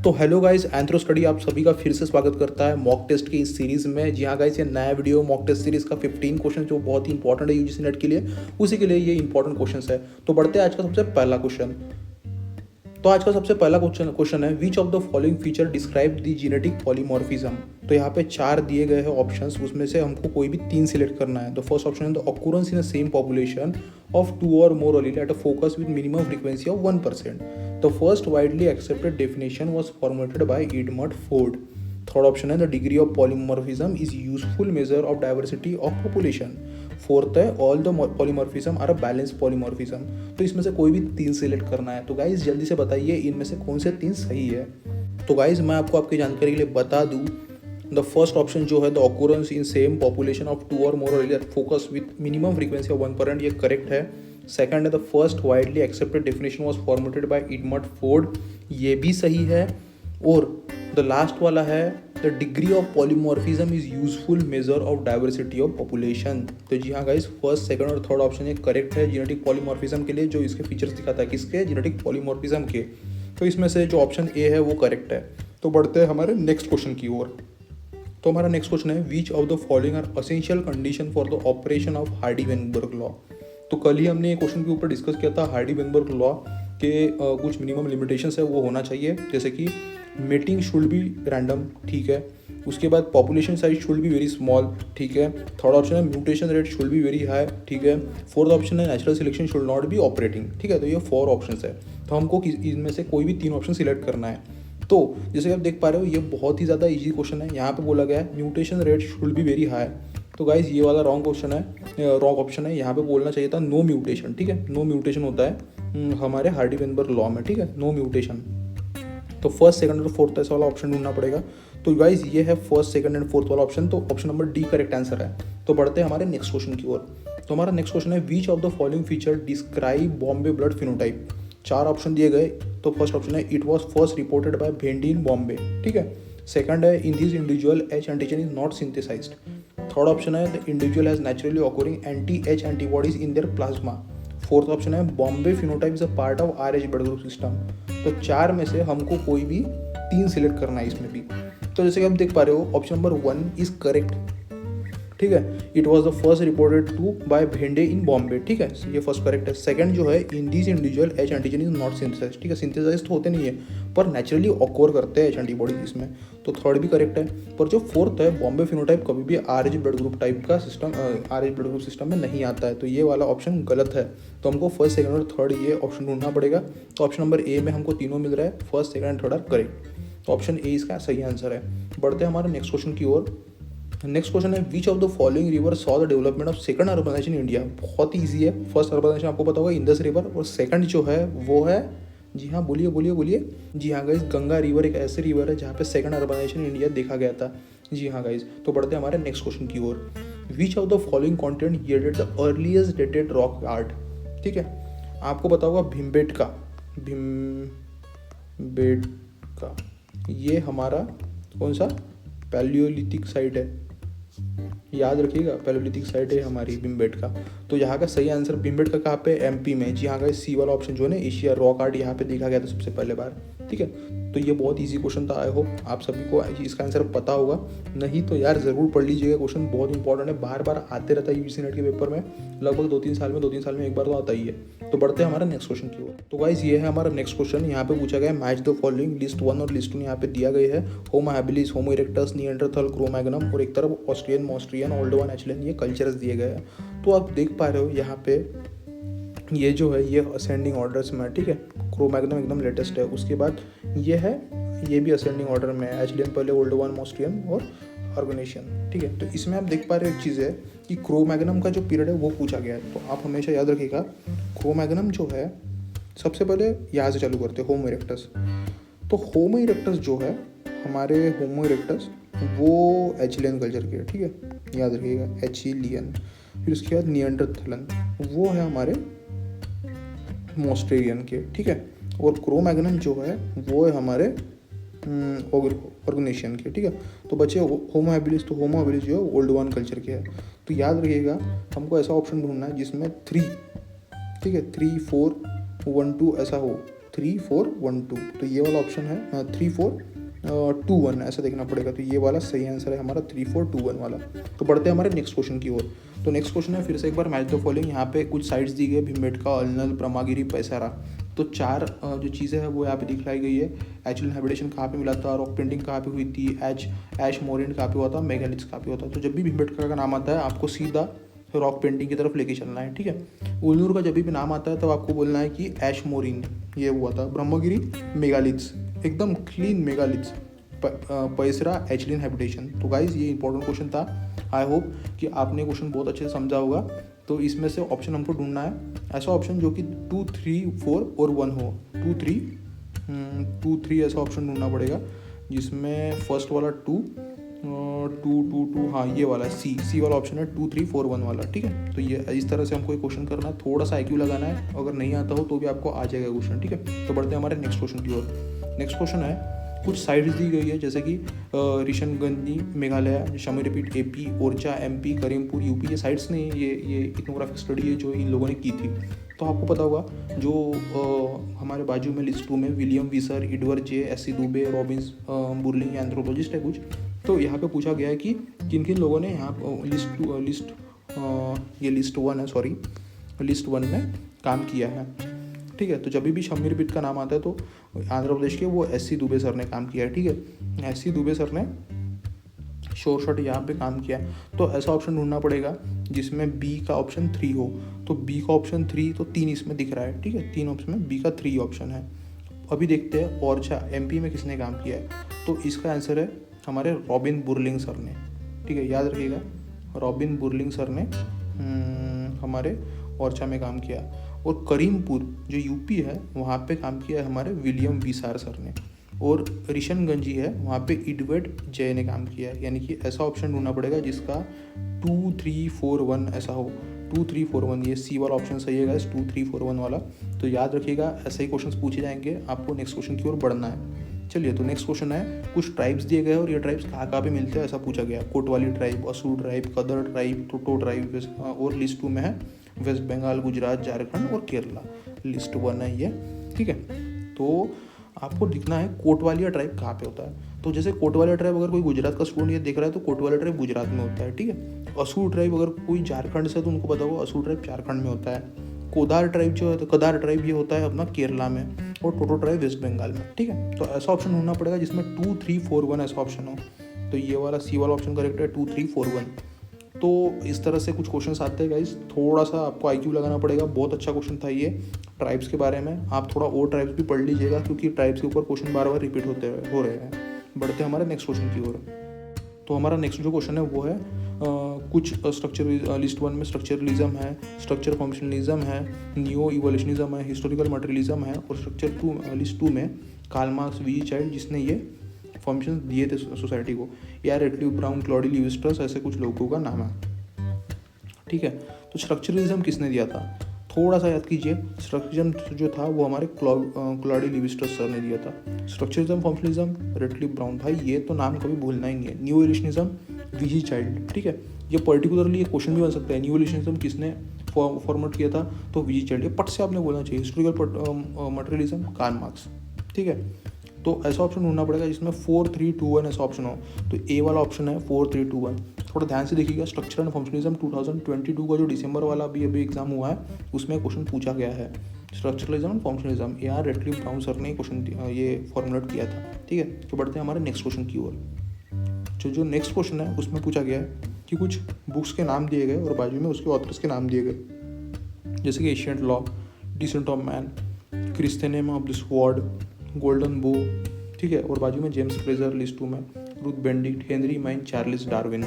तो hello guys, anthro study आप सभी का फिर से स्वागत करता है मॉक टेस्ट की इस सीरीज़ में। जी हाँ गाइस, ये नया वीडियो मॉक टेस्ट सीरीज़ का 15 क्वेश्चन जो बहुत ही इंपॉर्टेंट है यूजीसी नेट के लिए, उसी के लिए ये इंपॉर्टेंट क्वेश्चन है। तो बढ़ते हैं आज का सबसे पहला क्वेश्चन। तो आज का सबसे पहला क्वेश्चन है which of the following feature describe the genetic polymorphism. तो यहाँ पे 4 दिए गए हैं ऑप्शंस, उसमें से हमको कोई भी 3 सिलेक्ट करना है। द फर्स्ट ऑप्शन है the occurrence in the same population of 2 or more allele at a focus with minimum frequency of 1%. The first widely accepted definition was formulated by Edmund Ford. Third option है the degree of polymorphism is useful measure of diversity of population. Fourth है all the polymorphism are a balance polymorphism. तो इसमें से कोई भी 3 select करना है। तो गाइज जल्दी से बताइए इनमें से कौन से 3 सही है। तो गाइज मैं आपको आपकी जानकारी के लिए बता दूं, द फर्स्ट ऑप्शन जो है the occurrence in same population of 2 or more allele focus with minimum frequency of 1%, ये करेक्ट है। सेकंड है the first widely accepted definition was formulated bye Edmund Ford, ये भी सही है। और द लास्ट वाला है the degree of polymorphism is useful measure of diversity of population. तो जी हाँ गाइस, फर्स्ट सेकंड और थर्ड ऑप्शन ये करेक्ट है जेनेटिक पॉलीमॉर्फिज्म के लिए, जो इसके फीचर्स दिखाता है किसके, जेनेटिक पॉलीमॉर्फिज्म के। तो इसमें से जो ऑप्शन ए है वो करेक्ट है। तो बढ़ते हैं हमारे नेक्स्ट क्वेश्चन की ओर। तो हमारा नेक्स्ट क्वेश्चन है which of the following are essential condition for the operation of Hardy Weinberg law. तो कल ही हमने ये क्वेश्चन के ऊपर डिस्कस किया था हार्डी-वेनबर्ग लॉ के कुछ मिनिमम लिमिटेशंस है वो होना चाहिए, जैसे कि मेटिंग शुड बी रैंडम, ठीक है। उसके बाद population size should be very small, ठीक है। थर्ड ऑप्शन है mutation rate should be very high, ठीक है। फोर्थ ऑप्शन है natural selection should not be operating, ठीक है। तो ये 4 ऑप्शन है। तो हमको इनमें से कोई भी 3 ऑप्शन सिलेक्ट करना है। तो जैसे आप देख पा रहे हो ये बहुत ही ज़्यादा इजी क्वेश्चन है। यहाँ पे बोला गया है mutation rate should be very high. तो गाइज ये वाला रॉन्ग क्वेश्चन है, रॉन्ग ऑप्शन है। यहाँ पे बोलना चाहिए था नो म्यूटेशन, ठीक है। नो म्यूटेशन होता है हमारे हार्डी-वेनबर्ग लॉ में, ठीक है, नो म्यूटेशन। तो फर्स्ट सेकंड और फोर्थ ऐसा वाला ऑप्शन ढूंढना पड़ेगा। तो गाइज ये है फर्स्ट सेकंड एंड फोर्थ वाला ऑप्शन, तो option number D correct answer है। तो बढ़ते हैं हमारे नेक्स्ट क्वेश्चन की ओर। तो हमारा नेक्स्ट क्वेश्चन है which of the following feature describe Bombay blood phenotype. 4 option दिए गए। तो फर्स्ट ऑप्शन है it was first reported by Bhende in Bombay, ठीक है। सेकंड है in this individual H antigen is not synthesized. Third option है the individual has naturally occurring anti H antibodies in their plasma. Fourth option है Bombay phenotype is a part of RH blood group system. तो 4 में से हमको कोई भी 3 select करना है इसमें भी। तो जैसे कि आप देख पा रहे हो ऑप्शन नंबर 1 इज करेक्ट, ठीक है। It was the first reported to by Bhende in Bombay, ठीक है, ये फर्स्ट करेक्ट है। सेकंड जो है in this individual H antigen is not synthesised, ठीक है। सिंथेसाइज तो होते नहीं है पर नेचुरली ऑक्योर करते हैं एच एंटीबॉडी इसमें, तो थर्ड भी करेक्ट है। पर जो फोर्थ है बॉम्बे फिनोटाइप कभी भी RH ब्लड ग्रुप टाइप का system, RH blood group system में नहीं आता है, तो ये वाला ऑप्शन गलत है। तो हमको फर्स्ट सेकंड और थर्ड ये ऑप्शन ढूंढना पड़ेगा। तो ऑप्शन नंबर ए में हमको तीनों मिल रहा है, first second and third are correct. तो ऑप्शन ए इसका सही आंसर है। बढ़ते हैं हमारे नेक्स्ट क्वेश्चन की ओर। नेक्स्ट क्वेश्चन है which of the following river saw the development of second urbanisation in India. बहुत ही ईजी है। फर्स्ट अर्बनाइजेशन आपको पता होगा इंडस रिवर, और सेकंड जो है वो है, जी हाँ बोलिए बोलिए बोलिए, जी हाँ गाइज गंगा रिवर एक ऐसे रिवर है जहाँ पे सेकंड अर्बनाइजेशन इन इंडिया देखा गया था। जी हाँ गाइज। तो बढ़ते हैं हमारे नेक्स्ट क्वेश्चन की ओर। Which of the following continent yielded the earliest dated rock art, ठीक है। आपको पता होगा भीमबेटका, भीमबेटका ये हमारा कौन सा पैलियोलिथिक साइट है, याद रखिएगा पैलियोलिथिक साइट है हमारी भीमबेटका। तो यहाँ का सही आंसर भीमबेटका कहाँ पे, MP में। जी हाँ गाइस, सी वाला ऑप्शन जो है ना, एशिया रॉक आर्ट यहाँ पे देखा गया था सबसे पहले बार, ठीक है। तो ये बहुत इजी क्वेश्चन था, आई होप आप सभी को इसका आंसर पता होगा। नहीं तो यार ज़रूर पढ़ लीजिएगा, क्वेश्चन बहुत इंपॉर्टेंट है, बार बार आते रहता है यूजीसी नेट के पेपर में, लगभग 2-3 साल में एक बार तो आता ही है। तो बढ़ते हैं हमारा नेक्स्ट क्वेश्चन की ओर। तो गाइस ये है हमारा नेक्स्ट क्वेश्चन। यहाँ पे पूछा गया मैच द फॉलोइंग, लिस्ट 1 और लिस्ट 2 यहाँ पे दिया गया है। होमो हैबिलिस, होमो इरेक्टस, निएंडरथल, क्रो-मैग्नम, और एक तरफ ऑस्ट्रियन, मॉस्ट्रियन, ओल्डोवन, एचलिन, ये कल्चर्स दिए गए हैं। तो आप देख पा रहे हो यहाँ पे ये जो है ये असेंडिंग ऑर्डर्स में, ठीक है। क्रो-मैग्नम एकदम लेटेस्ट है, उसके बाद ये है, ये भी असेंडिंग ऑर्डर में है, एचलियन पहले, ओल्डोवन, मॉस्ट्रियन और ऑर्गेनेशियन, ठीक है। तो इसमें आप देख पा रहे हो एक चीज़ है कि क्रो-मैग्नम का जो पीरियड है वो पूछा गया है। तो आप हमेशा याद रखिएगा क्रो-मैग्नम जो है, सबसे पहले यहाँ से चालू करते हैं होमो इरेक्टस। तो होमो इरेक्टस जो है हमारे, होमो इरेक्टस वो एचलियन कल्चर के, ठीक है, याद रखिएगा एचलियन। फिर उसके बाद निएंडरथलन वो है हमारे मॉस्ट्रेलियन के, ठीक है। और क्रो-मैग्नम जो है वो है हमारे ऑर्गेनेशियन के, ठीक है। तो बचे होमो हैबिलिस, तो होमो हैबिलिस जो है ओल्डोवन कल्चर के है। तो याद रखिएगा हमको ऐसा ऑप्शन ढूंढना है जिसमें 3, ठीक है, 3, 4, 1, 2 ऐसा हो। 3412, तो ये वाला ऑप्शन है 3421, ऐसा देखना पड़ेगा। तो ये वाला सही आंसर है हमारा 3421 वाला। तो बढ़ते हैं हमारे नेक्स्ट क्वेश्चन की ओर। तो नेक्स्ट क्वेश्चन है फिर से एक बार मैच द फॉलोइंग। यहाँ पे कुछ साइट्स दी गई, भीमबेटका, अल्नल, ब्रह्मागिरी, पैसारा। तो 4 जो चीज़ें हैं वो यहाँ पे दिखलाई गई है। एचुअल हैबिटेशन कहाँ पे मिला था, रॉक पेंटिंग कहाँ पे हुई थी, ऐश मोरेंट कहाँ पे हुआ था, मेगालिथ्स कहाँ पे हुआ था। तो जब भी भीमबेटका का नाम आता है आपको सीधा रॉक पेंटिंग की तरफ लेके चलना है, ठीक है। उल्नूर का जब भी नाम आता है तो आपको बोलना है कि ऐश मोरिन ये हुआ था। ब्रह्मगिरी मेगालिथ्स, एकदम क्लीन मेगालिथ्स। पैसरा एचलिन हैबिटेशन। तो गाइज ये इंपॉर्टेंट क्वेश्चन था। आई होप कि आपने क्वेश्चन बहुत अच्छे से समझा होगा। तो इसमें से ऑप्शन हमको ढूंढना है, ऐसा ऑप्शन जो कि 2, 3, 4 और 1 हो। 2, 3 ऐसा ऑप्शन ढूंढना पड़ेगा जिसमें फर्स्ट वाला 2, 2, हाँ ये वाला सी वाला ऑप्शन है 2, 3, 4, 1 वाला, ठीक है। तो ये इस तरह से हमको एक क्वेश्चन करना है, थोड़ा सा IQ लगाना है। अगर नहीं आता हो तो भी आपको आ जाएगा क्वेश्चन, ठीक है। तो बढ़ते हैं हमारे नेक्स्ट क्वेश्चन की ओर। नेक्स्ट क्वेश्चन है, कुछ साइट्स दी गई है जैसे कि रिशनगंजी Meghalaya, Shamirpet AP, Orchha MP, Karimpur UP। ये साइट्स नहीं, ये इथनोग्राफिक स्टडी है जो इन लोगों ने की थी। तो आपको पता होगा जो हमारे बाजू में लिस्ट 2 में विलियम विसर, एडवर्ड जे, SC दुबे, रॉबिन्स बुर्लिंग एंथ्रोपोलॉजिस्ट है कुछ। तो यहाँ पे पूछा गया है कि किन किन लोगों ने यहाँ लिस्ट 1 है, सॉरी लिस्ट 1 में काम किया है, ठीक है। तो जब भी शमीरपीठ का नाम आता है तो आंध्र प्रदेश के वो SC दुबे सर ने काम किया है, ठीक है। SC दुबे सर ने शॉर्ट यहाँ पे काम किया है। तो ऐसा ऑप्शन ढूंढना पड़ेगा जिसमें B का ऑप्शन 3 हो। तो B का ऑप्शन 3 तो 3 इसमें दिख रहा है, ठीक है। 3 ऑप्शन में B का 3 ऑप्शन है। अभी देखते हैं ओरछा MP में किसने काम किया है। तो इसका आंसर है हमारे रॉबिन बुर्लिंग सर ने, ठीक है, याद रखिएगा। रॉबिन बुर्लिंग सर ने हमारे ओरछा में काम किया। और करीमपुर जो UP है वहाँ पे काम किया है हमारे विलियम विसार सर ने। और रिशनगंजी है वहाँ पे एडवर्ड जे ने काम किया है। यानी कि ऐसा ऑप्शन ढूंढना पड़ेगा जिसका 2, 3, 4, 1 ऐसा हो। 2, 3, 4, 1 ये C वाला ऑप्शन सही है गाइस, 2, 3, 4, 1 वाला। तो याद रखिएगा, ऐसे ही क्वेश्चन पूछे जाएंगे, आपको नेक्स्ट क्वेश्चन की ओर बढ़ना है। चलिए, तो नेक्स्ट क्वेश्चन है, कुछ ट्राइब्स दिए गए और ये ट्राइब्स कहाँ पे मिलते हैं ऐसा पूछा गया। कोटवाली ट्राइब, असू ट्राइब, कदर ट्राइब, टोटो ट्राइब। और लिस्ट 2 में है वेस्ट बंगाल, गुजरात, झारखंड और केरला। लिस्ट 1 है ये, ठीक है। तो आपको दिखना है कोटवालिया ट्राइब कहाँ पे होता है। तो जैसे कोटवालिया ट्राइब अगर कोई गुजरात का स्टूडेंट ये देख रहा है तो कोटवालिया ट्राइब गुजरात में होता है, ठीक है। असू ट्राइब अगर कोई झारखंड से तो उनको पता होगा असू ट्राइब झारखंड में होता है। कोदार ट्राइब जो है तो कदार ट्राइब ये होता है अपना केरला में। और टोटो ट्राइब वेस्ट बंगाल में, ठीक है। तो ऐसा ऑप्शन ढूंढना पड़ेगा जिसमें 2, 3, 4, 1 ऐसा ऑप्शन हो। तो ये वाला C वाला ऑप्शन करेक्ट है, 2, 3, 4, 1। तो इस तरह से कुछ क्वेश्चंस आते हैं गाइस, थोड़ा सा आपको IQ लगाना पड़ेगा। बहुत अच्छा क्वेश्चन था ये ट्राइब्स के बारे में। आप थोड़ा और ट्राइब्स भी पढ़ लीजिएगा क्योंकि ट्राइब्स के ऊपर क्वेश्चन बार बार रिपीट हो रहे हैं। बढ़ते हैं हमारे नेक्स्ट क्वेश्चन की ओर। तो हमारा नेक्स्ट जो क्वेश्चन है वो है कुछ स्ट्रक्चर, लिस्ट 1 में स्ट्रक्चरलिज्म है, स्ट्रक्चर फंक्शनलिज्म है, नियो इवोल्यूशनिज्म है, हिस्टोरिकल मटेरियलिज्म है। और लिस्ट 2 में कार्ल मार्क्स, V.G. चाइल्ड जिसने ये फंक्शन दिए थे सोसाइटी को, या रेटलिव ब्राउन, क्लॉडी लिविस्ट्रस, ऐसे कुछ लोगों का नाम है, ठीक है। तो स्ट्रक्चरलिज्म किसने दिया था, थोड़ा सा याद कीजिए। स्ट्रक्चरलिज्म जो था वो हमारे क्लॉडी लिविस्ट्रस सर ने दिया था। स्ट्रक्चरलिज्म, फंक्शनलिज्म रेटलिव ब्राउन, भाई ये तो नाम कभी भूलना ही नहीं है। New इवोल्यूशनिज्म V.G. चाइल्ड, ठीक है। ये पर्टिकुलरली एक क्वेश्चन भी बन सकता है, न्यू इवोल्यूशनिज्म किसने फॉर्मेट किया था, तो V.G. चाइल्ड। ये पट से आपने बोलना चाहिए। हिस्टोरिकल मटेरियलिज्म कार्ल मार्क्स, ठीक है। तो ऐसा ऑप्शन ढूंढना पड़ेगा जिसमें 4, 3, 2, 1 ऐसा ऑप्शन हो। तो A वाला ऑप्शन है 4, 3, 2, 1। थोड़ा ध्यान से देखिएगा, स्ट्रक्चर एंड फंक्शनलिज्म 2022 का जो दिसंबर वाला अभी एग्जाम हुआ है उसमें क्वेश्चन पूछा गया है। स्ट्रक्चरलिज्म एंड फंक्शनलिज्म, यार रेटलिव ब्राउन सर ने क्वेश्चन ये फॉर्मुलेट किया था, ठीक है। तो बढ़ते हैं हमारे नेक्स्ट क्वेश्चन की ओर। जो नेक्स्ट क्वेश्चन है उसमें पूछा गया है कि कुछ बुक्स के नाम दिए गए और बाजू में उसके ऑथर्स के नाम दिए गए, जैसे कि ancient law, descent of man, christianism of the sword, golden bough, ठीक है। और बाजू में जेम्स फ्रेजर, लिस्ट 2 में Ruth Benedict, Henry mine, Charles Darwin.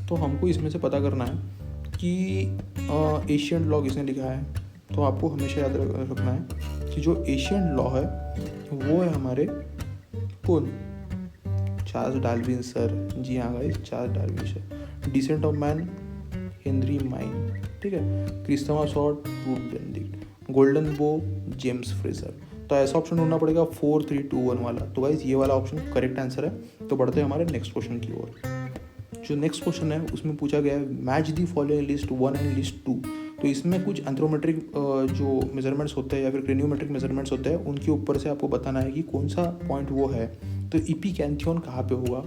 तो हमको इसमें से पता करना है कि एशियंट लॉ किसने लिखा है। तो आपको हमेशा याद रखना है कि जो एशियंट लॉ है वो है हमारे कौन, चार्ल्स डार्विन सर। जी हाँ guys, Charles Darwin sir. Descent of man Henry Maine, ठीक है। Christopher Short, Ruth Benedict, golden bough, James Frazer. तो ऐसा ऑप्शन ढूंढना पड़ेगा 4, 3, 2, 1 वाला। तो गाइस ये वाला ऑप्शन करेक्ट आंसर है। तो बढ़ते हैं हमारे नेक्स्ट क्वेश्चन की ओर। जो नेक्स्ट क्वेश्चन है उसमें पूछा गया है match the following list 1 and list 2। तो इसमें कुछ एंथ्रोमेट्रिक जो मेजरमेंट्स होते हैं या फिर क्रेनियोमेट्रिक मेजरमेंट्स होते हैं, उनके ऊपर से आपको बताना है कि कौन सा पॉइंट वो है। तो इपिकैंथियन कहाँ पे होगा,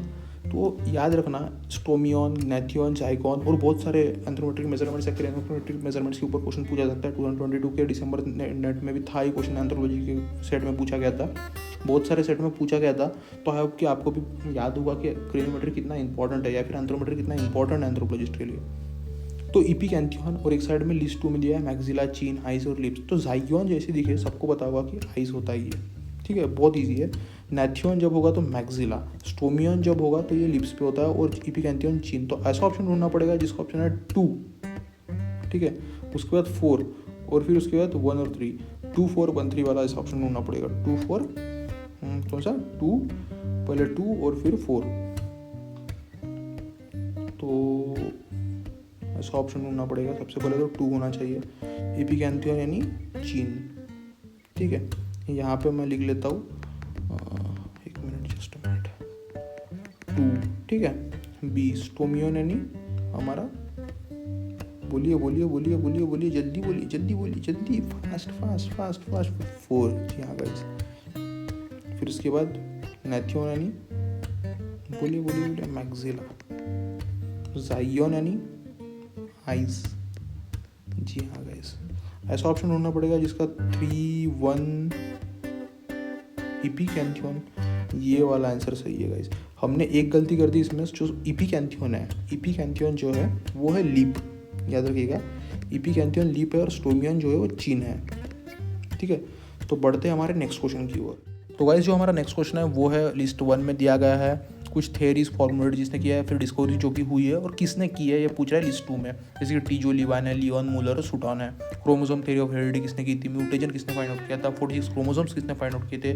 तो याद रखना स्टोमियन, नेथियन, जाइगोन और बहुत सारे एंथ्रोमेट्रिक मेजरमेंट्स या क्रेनियोमेट्रिक मेजरमेंट्स के ऊपर क्वेश्चन पूछा जाता है। 2022 के दिसंबर नेट में भी था ही क्वेश्चन, एंथ्रोलॉजी के सेट में पूछा गया था, बहुत सारे सेट में पूछा गया था। तो आई होप कि आपको भी याद होगा कि क्रेनियोमेट्री कितना इंपॉर्टेंट है या फिर एंथ्रोमेट्री कितना इंपॉर्टेंट है एंथ्रोपोलॉजिस्ट के लिए। तो इपिकैंथियन और एक साइड में लिस्ट 2 में दिया है मैक्सिला, चीन, आइज और लिप्स। तो जाइगोन जैसे दिखे सबको पता होगा कि आइज होता ही है, ठीक है, बहुत ईजी है। नेथियन जब होगा तो मैक्सिला, स्टोमियन जब होगा तो ये लिप्स पे होता है और इपिकैंथियन चीन। तो ऐसा ऑप्शन ढूंढना पड़ेगा जिसका ऑप्शन है 2, ठीक है, उसके बाद 4 और फिर उसके बाद 1 और 3, 2 4 1 3 वाला ऐसा ऑप्शन ढूंढना पड़ेगा। 2 4 कौन सा 2, पहले 2 और फिर 4, तो ऐसा ऑप्शन ढूंढना पड़ेगा। सबसे पहले तो 2 होना चाहिए, इपिकैंथियन यानी चीन, ठीक है। यहाँ पे मैं लिख लेता हूँ, एक मिनट, जस्ट अ मिनट, 2, ठीक है। बी स्टोमियन यानी हमारा, बोलिए बोलिए बोलिए बोलिए बोलिए, जल्दी बोलिए, जल्दी बोलिए, जल्दी, फास्ट फास्ट फास्ट फास्ट, 4, जी हाँ गाइस। फिर उसके बाद नेथियन यानी, बोलिए बोलिए बोलिए, मैक्सिला। जाइगोन यानी आइज, जी हाँ गाइस। ऐसा ऑप्शन ढूंढना पड़ेगा जिसका 3 1 इपिकैंथियन, ये वाला आंसर सही है गाइस। हमने एक गलती कर दी इसमें, जो इपिकैंथियन है, इपिकैंथियन जो है वो है लीप, याद रखिएगा, इपिकैंथियन लीप है और स्टोमियन जो है वो चीन है, ठीक है। तो बढ़ते हैं हमारे नेक्स्ट क्वेश्चन की ओर। तो गाइस जो हमारा नेक्स्ट क्वेश्चन है वो है लिस्ट 1 में दिया गया है, कुछ थेरीज फॉर्मुलेट जिसने किया है, फिर डिस्कवरी जो कि हुई है और किसने की है ये पूछ रहा है लिस्ट 2 में। जैसे कि टीजो, लिवान है, लियोन, मूलर और सुटॉन है। क्रोमोसोम थ्योरी ऑफ हेरिडिटी किसने की थी, म्यूटेशन किसने फाइंड आउट किया था, 46 क्रोमोसोम्स किसने फाइंड आउट किए थे,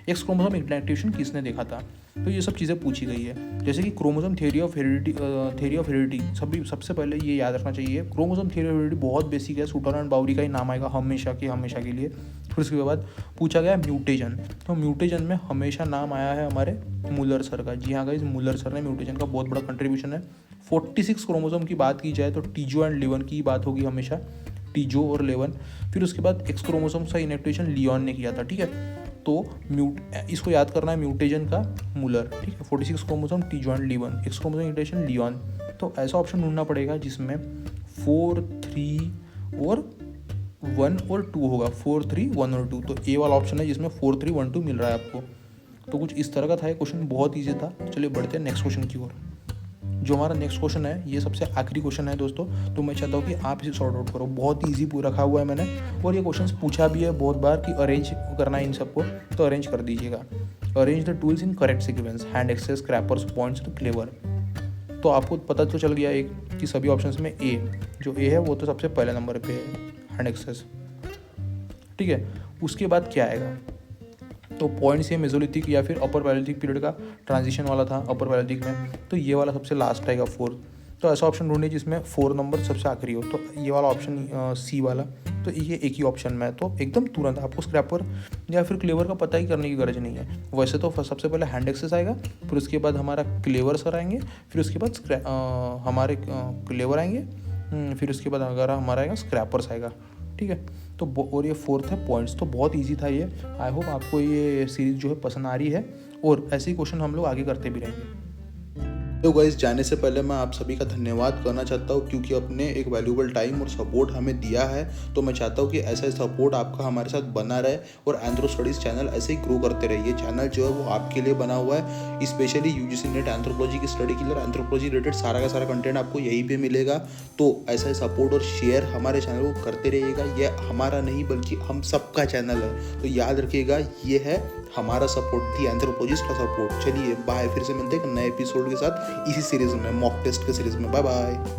एक्स क्रोमोसोम इंटरेक्शन किसने देखा था। तो ये सब चीज़ें पूछी गई है। जैसे कि क्रोमोसोम थ्योरी ऑफ हेरिडिटी सबसे पहले ये याद रखना चाहिए, क्रोमोसोम थ्योरी ऑफ हेरिडिटी बहुत बेसिक है, सुटॉन एंड बाउरी का ही नाम आएगा हमेशा के लिए। फिर उसके बाद पूछा गया म्यूटेशन, तो म्यूटेशन में हमेशा नाम आया है हमारे मूलर सर का, जी हाँ गाइस, मूलर सर ने म्यूटेशन का बहुत बड़ा कंट्रीब्यूशन है। 46 क्रोमोसोम की बात की जाए तो टीजो एंड लिवन की बात होगी हमेशा, टीजो और लेवन। फिर उसके बाद एक्स क्रोमोसोम का इनएक्टिवेशन लियोन ने किया था, ठीक है। तो इसको याद करना है, म्यूटेशन का मूलर, ठीक है, 46 chromosome Tjio and Levan, X chromosome inactivation Lyon. तो ऐसा ऑप्शन ढूंढना पड़ेगा जिसमें 4 3 और 1 और 2 होगा, 4 3 1 और 2। तो ए वाला ऑप्शन है जिसमें 4 3 1 2 मिल रहा है आपको। तो कुछ इस तरह का था, ये क्वेश्चन बहुत ईजी था। चलिए बढ़ते हैं नेक्स्ट क्वेश्चन की ओर। जो हमारा नेक्स्ट क्वेश्चन है ये सबसे आखिरी क्वेश्चन है दोस्तों, तो मैं चाहता हूँ कि आप इसे सॉर्ट आउट करो। बहुत ईजी रखा हुआ है मैंने, और ये क्वेश्चन पूछा भी है बहुत बार कि अरेंज करना है इन सबको, तो अरेंज कर दीजिएगा। Arrange the tools in correct sequence, hand axes, scrapers, points, cleaver. तो आपको पता तो चल गया एक कि सभी ऑप्शंस में ए, जो ए है वो तो सबसे पहले नंबर पे है, हैंड एक्सेस, ठीक है। उसके बाद क्या आएगा, तो पॉइंट्स ये मेसोलिथिक या फिर अपर पैलेolithic पीरियड का ट्रांजिशन वाला था अपर पैलेolithic में, तो ये वाला सबसे लास्ट आएगा 4। तो ऐसा ऑप्शन ढूंढिए जिसमें 4 नंबर सबसे आखिरी हो, तो ये वाला ऑप्शन सी वाला, तो ये एक ही ऑप्शन में है। तो एकदम तुरंत आपको स्क्रैपर या फिर क्लेवर का पता ही करने की गरज नहीं है। वैसे तो सबसे पहले हैंड एक्सेस आएगा, फिर उसके बाद हमारा क्लेवर सर आएंगे, फिर उसके बाद हमारे क्लेवर आएंगे, फिर उसके बाद अगर हमारा आएगा स्क्रैपर्स आएगा, ठीक है। तो और ये 4th है पॉइंट्स। तो बहुत इजी था ये। आई होप आपको ये सीरीज़ जो है पसंद आ रही है, और ऐसे ही क्वेश्चन हम लोग आगे करते भी रहेंगे। तो गाइस जाने से पहले मैं आप सभी का धन्यवाद करना चाहता हूँ, क्योंकि आपने एक वैल्यूएबल टाइम और सपोर्ट हमें दिया है। तो मैं चाहता हूँ कि ऐसा ही सपोर्ट आपका हमारे साथ बना रहे, और एंथ्रो स्टडीज़ चैनल ऐसे ही ग्रो करते रहिए। चैनल जो है वो आपके लिए बना हुआ है, स्पेशली यूजीसी नेट एंथ्रोपोलॉजी की स्टडी के लिए। एंथ्रोपोलॉजी रिलेटेड सारा का सारा कंटेंट आपको यहीं पर मिलेगा। तो ऐसा ही सपोर्ट और शेयर हमारे चैनल को करते रहिएगा। ये हमारा नहीं बल्कि हम सबका चैनल है, तो याद रखिएगा ये है हमारा सपोर्ट, दी एंथ्रोपोलॉजिस्ट का सपोर्ट। चलिए बाय, फिर से मिलते हैं एक नए एपिसोड के साथ इसी सीरीज में, मॉक टेस्ट के सीरीज में। Bye bye.